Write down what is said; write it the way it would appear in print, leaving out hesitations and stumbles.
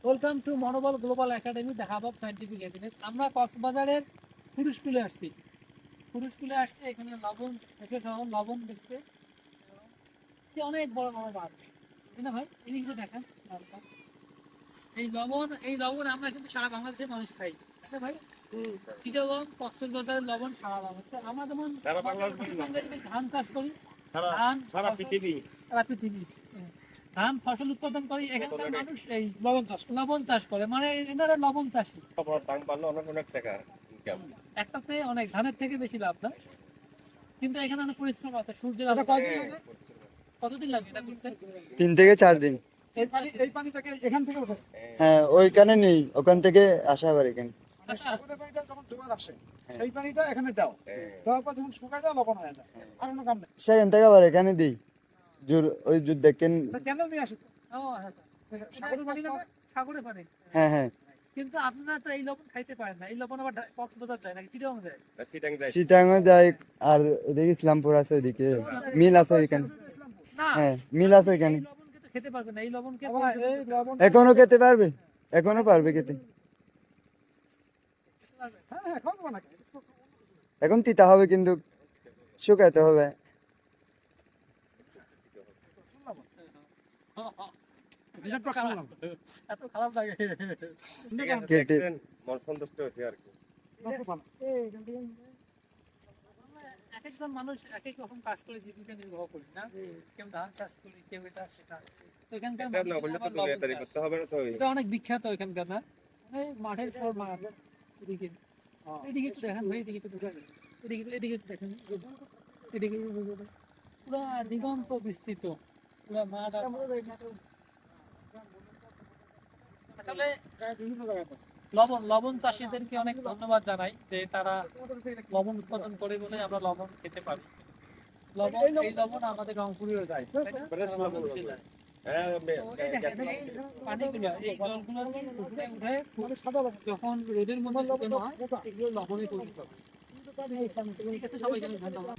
Welcome to মনোবল global academy, the hub of scientific evidence. আমরা কক্সবাজারের ফুড স্কুলে আসছি। এখানে লবণ থেকে সহ লবণ দেখতে অনেক বড় বড় মাছ, তাই না ভাই? এদিকে দেখেন মাছটা। এই লবণ আমরা কিন্তু সারা বাংলাদেশের মানুষ খাই, তাই না ভাই? চিটাগং কক্সবাজারের লবণ সারা বাংলাদেশে। আমরা যেমন ধান চাষ করি, ধান সারা পৃথিবী ধান ফসল উৎপাদন করি, এখানকার মানুষ এই লবণ চাষ করে, মানে এনারা লবণ চাষী। দাম বাড়লো অনেক টাকা ইনকাম। একটাতে অনেক ধানের থেকে বেশি লাভ না, কিন্তু এখানে অনেক পরিশ্রম আছে। সূর্যের আলো কতদিন লাগে এটা করতে? 3 থেকে 4 দিন। এই পানিটাকে এখান থেকে ওঠে? হ্যাঁ, ওইখানে নেই, ওখান থেকে আসা আবার এখানে। সাগরের পানিটা যখন জোয়ার আসে সেই পানিটা এখানে দাও, দেওয়ার পর যখন শুকায় যায় লবণ হয়ে যায়, আর কোনো কাম নেই। সেখান থেকে আবার এখানে দিই। ওই দেখেন। কেন নিয়ে আসে? ও হ্যাঁ, সাগরের পানি না, সাগরের পানি। হ্যাঁ হ্যাঁ, কিন্তু আপনারা তো এই লবণ খাইতে পারেন না। এই লবণ আবার কক্সবাজার যায় নাকি চিটাগং যায়? চিটাগাং যায়। আর ওদিকে ইসলামপুর আছে, ওইদিকে মিল আছে ওইখানে। না, হ্যাঁ, মিল আছে ওইখানে। এই লবণ কিন্তু খেতে পারবে না। এই লবণকে এখনো খেতে পারবে, এখনো পারবে খেতে। হ্যাঁ খাওয়া যাবে না। এখন তিতা হবে, কিন্তু শুকাতে হবে। এত খারাপ লাগে। কেটে মন সন্তুষ্ট হয়েছে আর কি। এক একজন মানুষ এক এক রকম কাজ করে জীবিকা নির্বাহ করি না। কেউ ধান চাষ করি, কেউ এটা সেটা। তো এখানকার এটা না বললে তো তুমি এটাই করতে হবে না তো। এটা অনেক বিখ্যাত এখানকার, না? মাঠের পর মাঠ। এদিকে একটু দেখেন ভাই, এদিকে একটু দেখেন, এদিকে একটু দেখেন, এদিকে পুরা দিগন্ত বিস্তৃত, পুরা মাঠ। আসলে লবণ চাষীদেরকে অনেক ধন্যবাদ জানাই যে তারা লবণ উৎপাদন করে বলে আমরা লবণ খেতে পারি। এই লবণ আমাদের রংপুরেও যায়, তাই না? বাংলাদেশে যায়। পানিগুলো, এই জলগুলো উঠে যখন রোদের মধ্যে শুকানো হয়, এগুলো লবণে পরিণত হয়। ঠিক আছে, সবাইকে ধন্যবাদ।